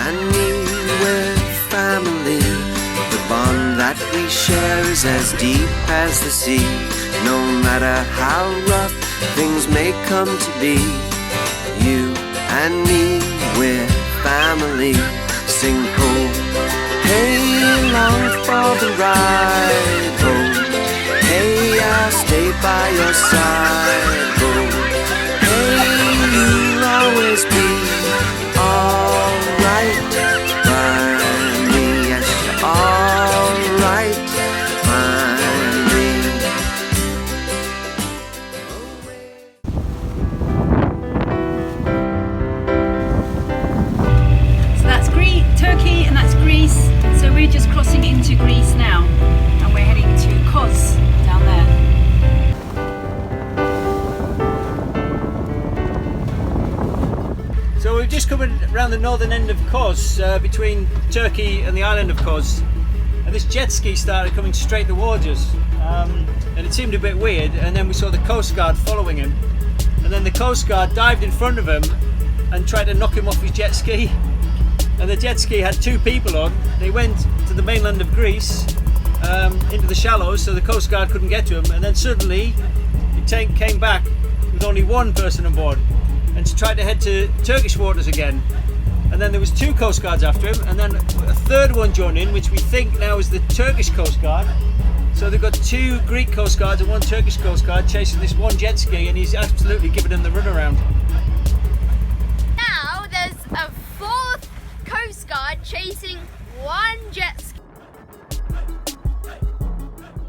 and me, we're family. The bond that we share is as deep as the sea. No matter how rough things may come to be, you and me, we're family. Sing ho, hey, long for the ride. Ho, hey, I'll stay by your side. Ho, hey, you'll always be alright by me. Yes, you're alright by me. So that's Turkey and that's Greece. So we're just crossing into Greece now and we're heading to Kos down there. So we've just come around the northern end of Kos, between Turkey and the island of Kos, and this jet ski started coming straight towards us, and it seemed a bit weird, and then we saw the Coastguard following him, and then the Coastguard dived in front of him and tried to knock him off his jet ski, and the jet ski had two people on. They went to the mainland of Greece, into the shallows, so the Coastguard couldn't get to him, and then suddenly it came back with only one person on board and tried to head to Turkish waters again. And then there was two Coastguards after him, and then a third one joined in, which we think now is the Turkish Coastguard. So they've got two Greek Coastguards and one Turkish Coastguard chasing this one jet ski, and he's absolutely giving them the runaround. Now there's a fourth Coastguard chasing one jet ski.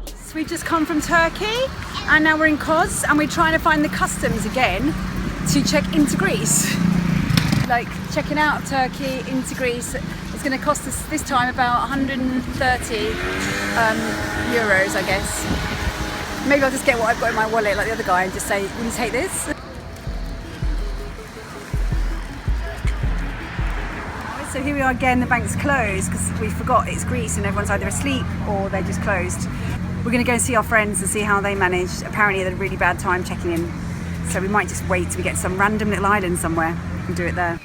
So we've just come from Turkey and now we're in Kos and we're trying to find the customs again to check into Greece. Like checking out of Turkey into Greece is going to cost us this time about 130 euros, I guess. Maybe I'll just get what I've got in my wallet like the other guy and just say, will you take this? So here we are again, the bank's closed because we forgot it's Greece and everyone's either asleep or they're just closed. We're going to go and see our friends and see how they managed. Apparently they had a really bad time checking in. So we might just wait till we get some random little island somewhere and do it there.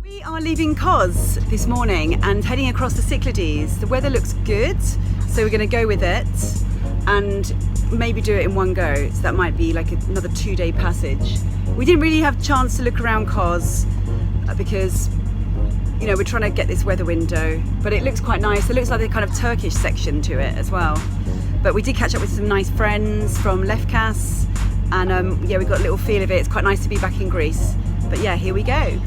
We are leaving Kos this morning and heading across the Cyclades. The weather looks good, so we're going to go with it and maybe do it in one go. So that might be like another 2-day passage. We didn't really have a chance to look around Kos because, you know, we're trying to get this weather window, but it looks quite nice. It looks like a kind of Turkish section to it as well. But we did catch up with some nice friends from Lefkas, and yeah, we got a little feel of it. It's quite nice to be back in Greece. But yeah, here we go.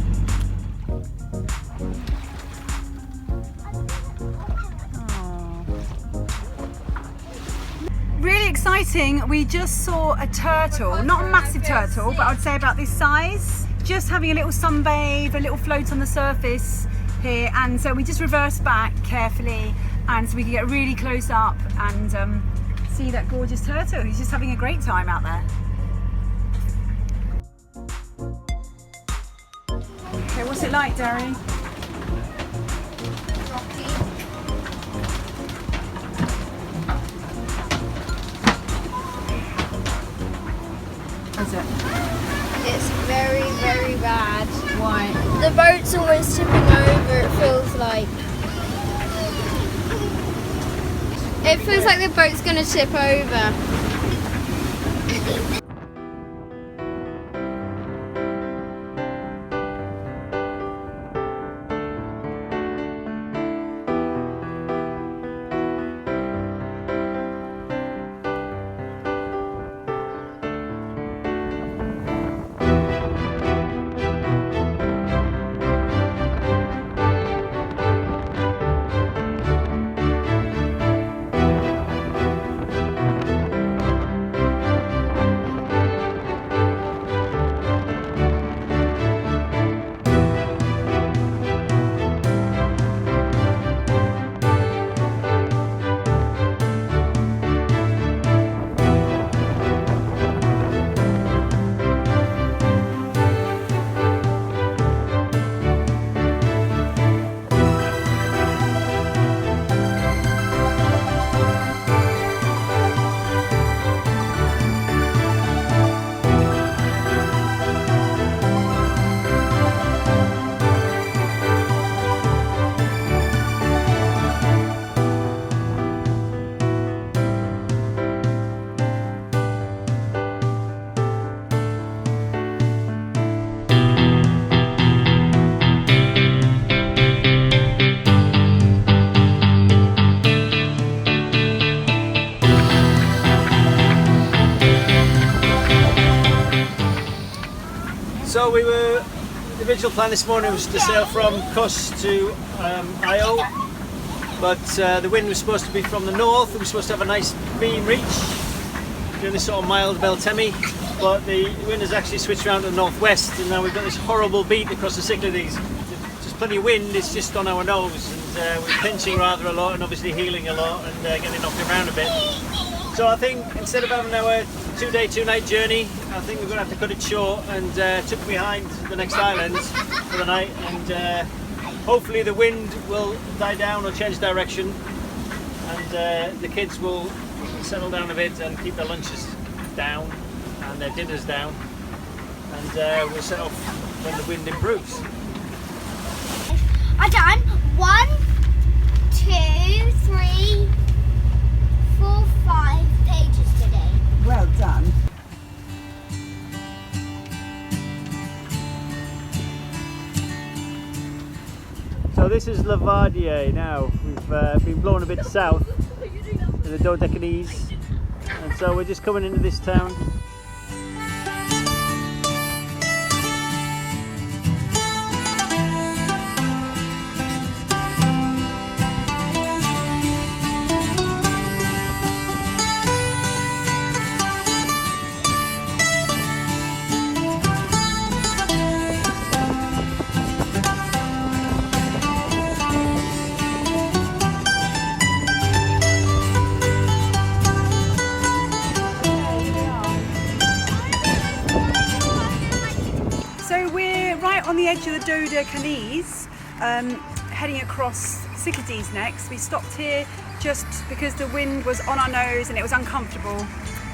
Really exciting. We just saw a turtle, not a massive turtle, but I'd say about this size. Just having a little sunbathe, a little float on the surface here, and so we just reversed back carefully and so we can get really close up and see that gorgeous turtle. He's just having a great time out there. Okay, what's it like, Darry? Rocky. How's it? It's very, very bad. Why? The boat's always tipping over, it feels like. It feels like the boat's gonna tip over. So the original plan this morning was to sail from Cos to Io, but the wind was supposed to be from the north. We were supposed to have a nice beam reach during this sort of mild Beltemi, but the wind has actually switched around to the northwest, and now we've got this horrible beat across the Cyclades. There's plenty of wind, it's just on our nose, and we're pinching rather a lot and obviously heeling a lot and getting knocked around a bit. So I think instead of having our 2-day, 2-night journey, I think we're going to have to cut it short and tuck behind the next island for the night, and hopefully the wind will die down or change direction, and the kids will settle down a bit and keep their lunches down and their dinners down, and we'll set off when the wind improves. I've done 1, 2, 3, 4, 5 pages today. Well done. So this is Livadia now. We've been blown a bit south to the Dodecanese, and so we're just coming into this town. On the edge of the Dodecanese, heading across Cyclades next. We stopped here just because the wind was on our nose and it was uncomfortable,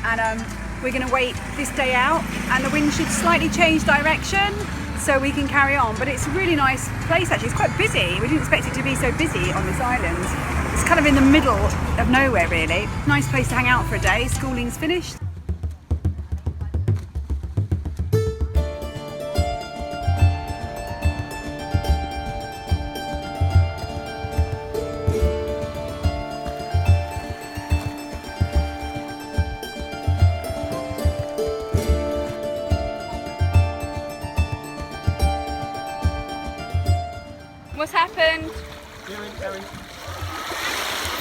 and we're going to wait this day out, and the wind should slightly change direction so we can carry on. But it's a really nice place actually. It's quite busy. We didn't expect it to be so busy on this island. It's kind of in the middle of nowhere really. Nice place to hang out for a day. Schooling's finished. What's happened? I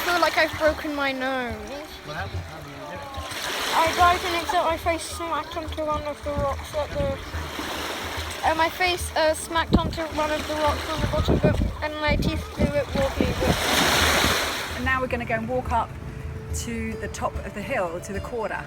feel like I've broken my nose. What happened? How did you do it? I dived in except my face smacked onto one of the rocks at the... my face smacked onto one of the rocks on the bottom of it, and my teeth do it wobbly. And now we're going to go and walk up to the top of the hill, to the Chora.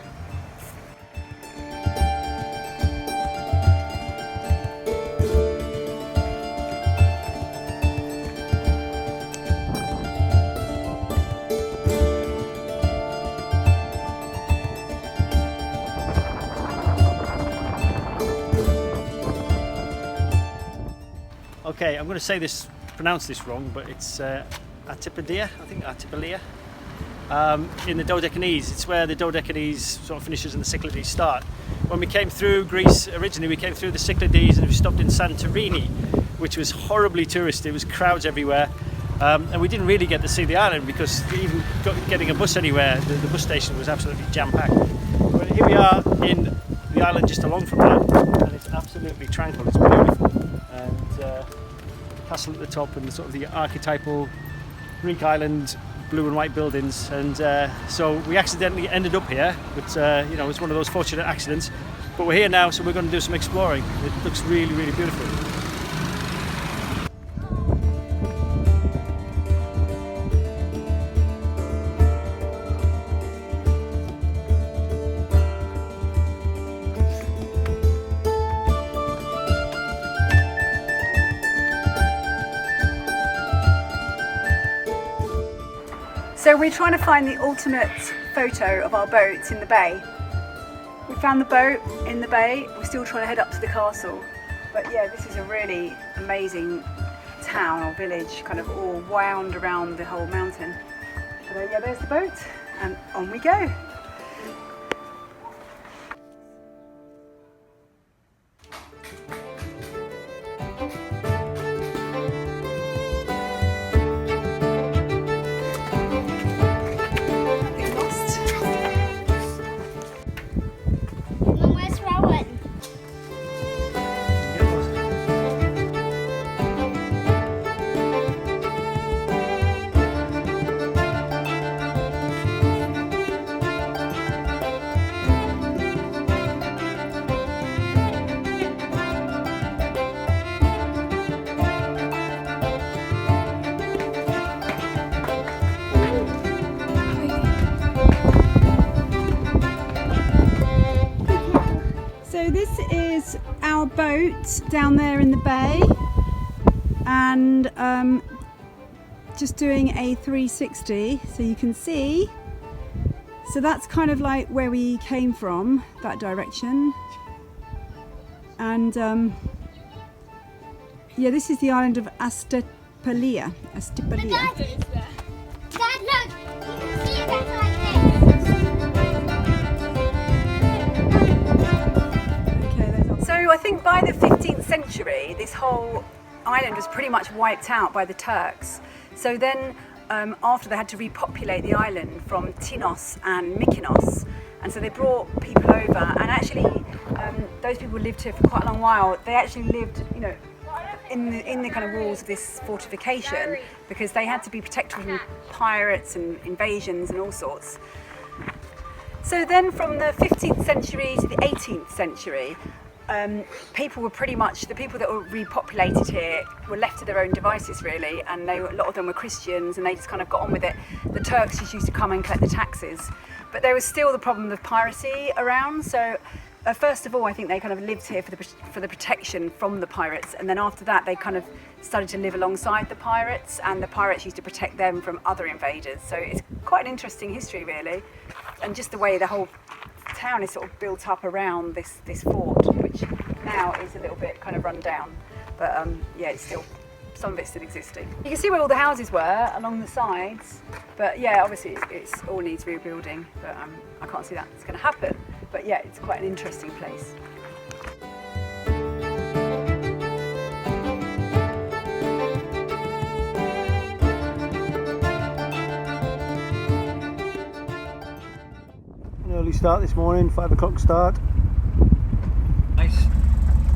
Okay, I'm going to pronounce this wrong, but it's Astypalaia, I think Astypalaia, in the Dodecanese. It's where the Dodecanese sort of finishes and the Cyclades start. When we came through Greece originally, we came through the Cyclades and we stopped in Santorini, which was horribly touristy. There was crowds everywhere, and we didn't really get to see the island because even getting a bus anywhere, the bus station was absolutely jam-packed. But here we are in the island just along from that, and it's absolutely tranquil. It's beautiful, and castle at the top and the sort of the archetypal Greek island, blue and white buildings, and so we accidentally ended up here, but you know, it's one of those fortunate accidents. But we're here now, so we're going to do some exploring. It looks really, really beautiful. So we're trying to find the ultimate photo of our boat in the bay. We found the boat in the bay. We're still trying to head up to the castle. But yeah, this is a really amazing town or village, kind of all wound around the whole mountain. But yeah, there's the boat, and on we go. our boat down there in the bay and just doing a 360 so you can see. So that's kind of like where we came from, that direction. And yeah, this is the island of Astypalea. Astypalea. Dad, look! You can see it better like this. So I think by the 15th century, this whole island was pretty much wiped out by the Turks. So then after they had to repopulate the island from Tinos and Mykonos, and so they brought people over, and actually those people lived here for quite a long while. They actually lived, you know, in the kind of walls of this fortification because they had to be protected from pirates and invasions and all sorts. So then from the 15th century to the 18th century, people were pretty much, the people that were repopulated here were left to their own devices really, and a lot of them were Christians and they just kind of got on with it. The Turks just used to come and collect the taxes. But there was still the problem of piracy around, so first of all I think they kind of lived here for the protection from the pirates, and then after that they kind of started to live alongside the pirates, and the pirates used to protect them from other invaders. So it's quite an interesting history really, and just the way the whole town is sort of built up around this fort, which now is a little bit kind of run down, but yeah, it's still, some of it's still existing. You can see where all the houses were along the sides, but yeah, obviously it's all needs rebuilding, but I can't see that's going to happen. But yeah, it's quite an interesting place. An early start this morning, 5 o'clock start. Nice.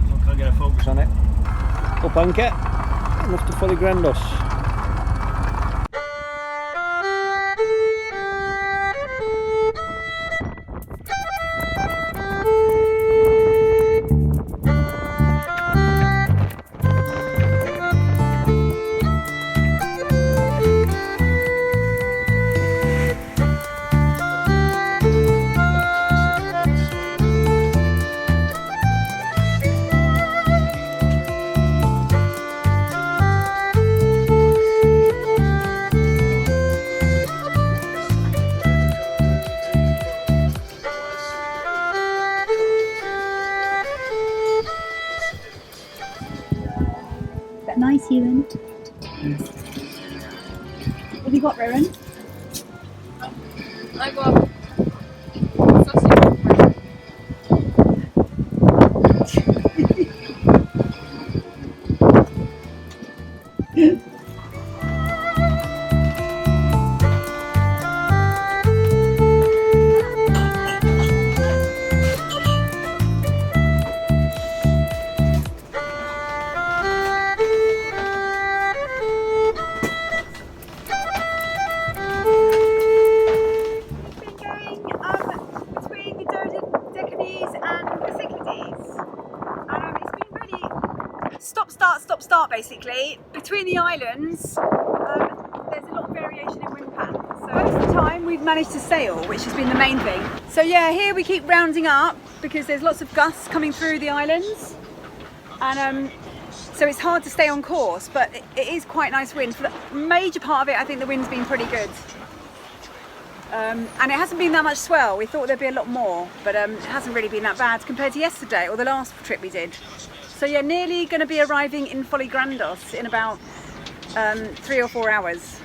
Look, I'll get a focus on it. Up anchor, and off to Folegrandos. Nice, Ewan. What have you got, Rowan? I got between the Dodecanese and the Cyclades. It's been really stop-start basically. Between the islands, there's a lot of variation in wind patterns. So most of the time we've managed to sail, which has been the main thing. So yeah, here we keep rounding up because there's lots of gusts coming through the islands. And so it's hard to stay on course, but it is quite nice wind. For the major part of it, I think the wind's been pretty good. And it hasn't been that much swell. We thought there'd be a lot more, but it hasn't really been that bad compared to yesterday or the last trip we did. So yeah, nearly going to be arriving in Folegrandos in about 3 or 4 hours.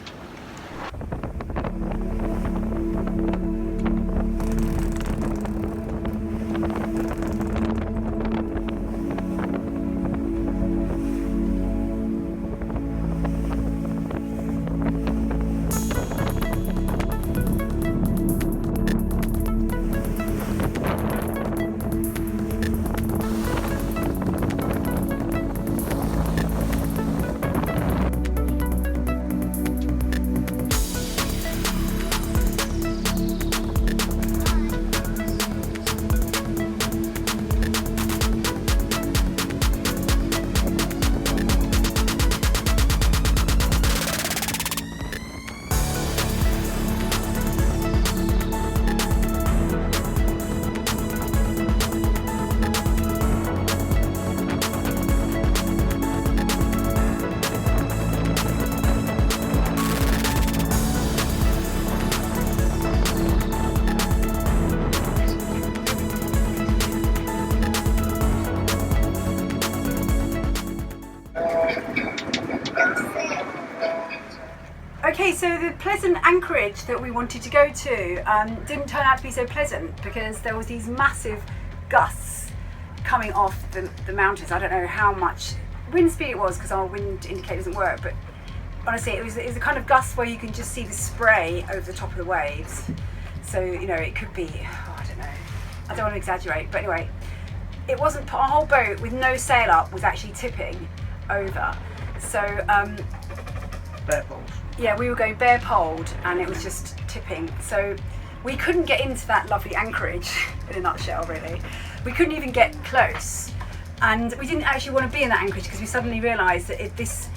Okay, so the pleasant anchorage that we wanted to go to didn't turn out to be so pleasant because there was these massive gusts coming off the mountains. I don't know how much wind speed it was because our wind indicator doesn't work, but honestly it was a kind of gust where you can just see the spray over the top of the waves. So, you know, it could be, I don't know, I don't want to exaggerate, but anyway, it wasn't, our whole boat with no sail up was actually tipping over. So, bare poles. Yeah, we were going bare poled and it was just tipping. So we couldn't get into that lovely anchorage, in a nutshell really. We couldn't even get close. And we didn't actually want to be in that anchorage because we suddenly realised that if this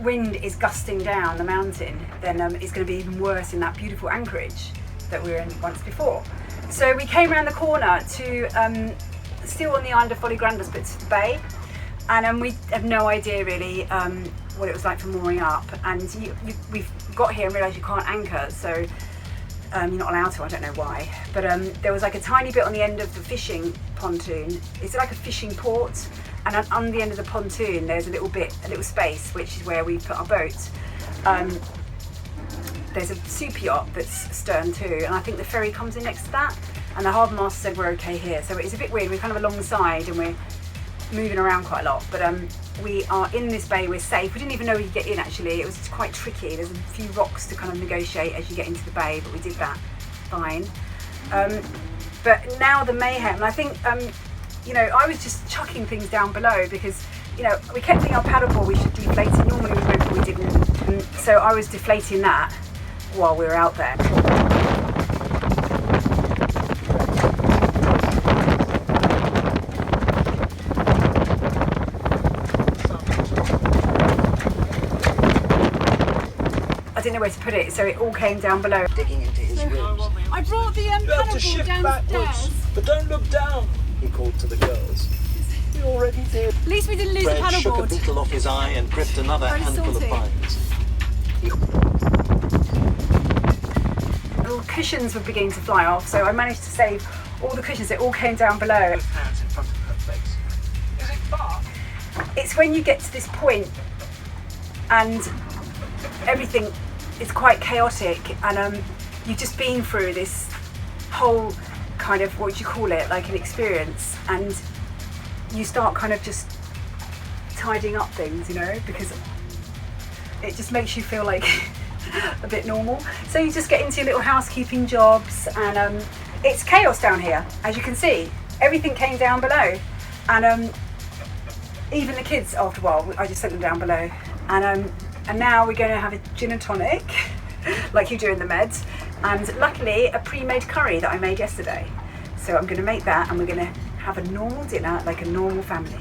wind is gusting down the mountain, then it's going to be even worse in that beautiful anchorage that we were in once before. So we came around the corner to, still on the Island of Folegrandos, but to the bay. And we have no idea really what it was like for mooring up. And we've got here and realised you can't anchor, so you're not allowed to, I don't know why. But there was like a tiny bit on the end of the fishing pontoon. It's like a fishing port, and on the end of the pontoon there's a little space, which is where we put our boat. There's a super yacht that's stern too, and I think the ferry comes in next to that, and the harbour master said we're okay here. So it's a bit weird, we're kind of alongside and we're moving around quite a lot, but we are in this bay, we're safe. We didn't even know we could get in actually, it was just quite tricky. There's a few rocks to kind of negotiate as you get into the bay, but we did that fine. But now the mayhem, I think, you know, I was just chucking things down below because, you know, we kept thinking our paddleboard we should deflate it. Normally we would, but we didn't. And so I was deflating that while we were out there. I didn't know where to put it, so it all came down below. Digging into his ribs. I brought the paddleboard downstairs. But don't look down, he called to the girls. We already did. At least we didn't lose Fred the shook a paddleboard. beetle off his eye and gripped another Very handful salty. of vines. Little cushions were beginning to fly off, so I managed to save all the cushions. It all came down below. Both hands in front of her face. Is it far? It's when you get to this point and everything is quite chaotic, and you've just been through this whole kind of, what would you call it, like an experience, and you start kind of just tidying up things, you know, because it just makes you feel like a bit normal. So you just get into your little housekeeping jobs, and it's chaos down here, as you can see. Everything came down below, and even the kids, after a while, I just sent them down below, and now we're going to have a gin and tonic, like you do in the Meds, and luckily a pre-made curry that I made yesterday. So I'm going to make that, and we're going to have a normal dinner like a normal family.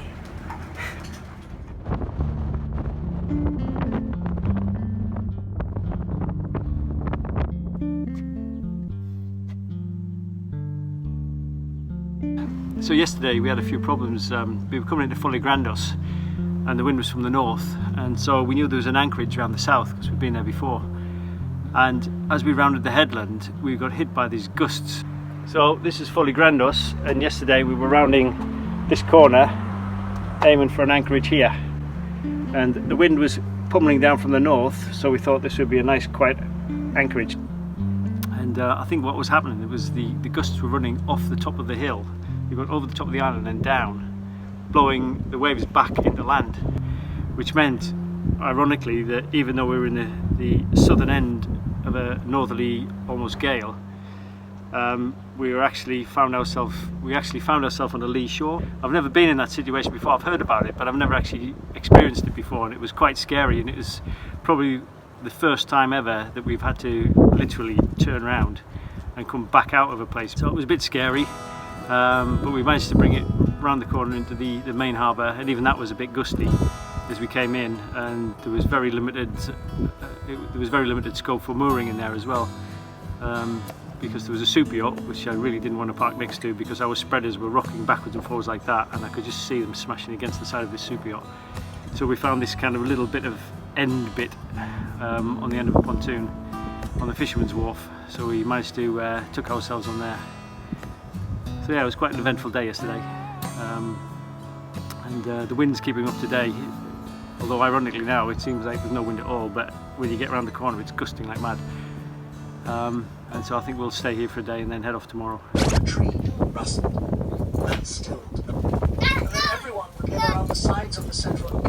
So yesterday we had a few problems. We were coming into Folegrandos and the wind was from the north, and so we knew there was an anchorage around the south because we'd been there before. And as we rounded the headland, we got hit by these gusts. So this is Folegrandos, and yesterday we were rounding this corner, aiming for an anchorage here. And the wind was pummeling down from the north, so we thought this would be a nice quiet anchorage. And I think what was happening, it was the gusts were running off the top of the hill. They went over the top of the island and down, blowing the waves back into land, which meant, ironically, that even though we were in the southern end of a northerly, almost gale, we actually found ourselves on a lee shore. I've never been in that situation before. I've heard about it, but I've never actually experienced it before, and it was quite scary. And it was probably the first time ever that we've had to literally turn around and come back out of a place. So it was a bit scary, but we managed to bring it round the corner into the main harbour, and even that was a bit gusty as we came in, and there was very limited scope for mooring in there as well, because there was a super yacht which I really didn't want to park next to, because our spreaders were rocking backwards and forwards like that, and I could just see them smashing against the side of this super yacht. So we found this kind of little bit of end bit on the end of a pontoon on the fisherman's wharf, so we managed to tuck ourselves on there. So yeah, it was quite an eventful day yesterday, and the wind's keeping up today. Although ironically now it seems like there's no wind at all, but when you get around the corner it's gusting like mad. And so I think we'll stay here for a day and then head off tomorrow. The tree rustled and stilled. And then everyone would gather around the sides of the central oak.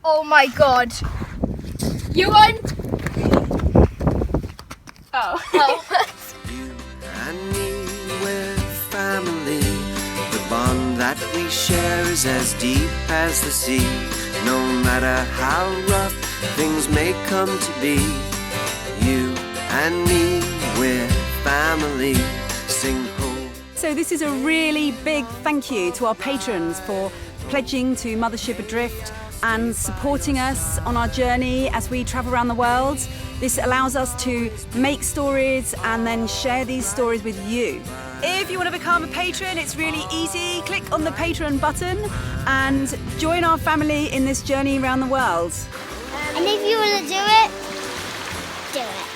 Oh my god. You won? Oh. You and me, we're family. The bond that we share is as deep as the sea. No matter how rough things may come to be. You and me, we're family. Sing ho. So this is a really big thank you to our patrons for pledging to Mothership Adrift and supporting us on our journey as we travel around the world. This allows us to make stories and then share these stories with you. If you want to become a patron, it's really easy. Click on the Patreon button and join our family in this journey around the world. And if you want to do it, do it.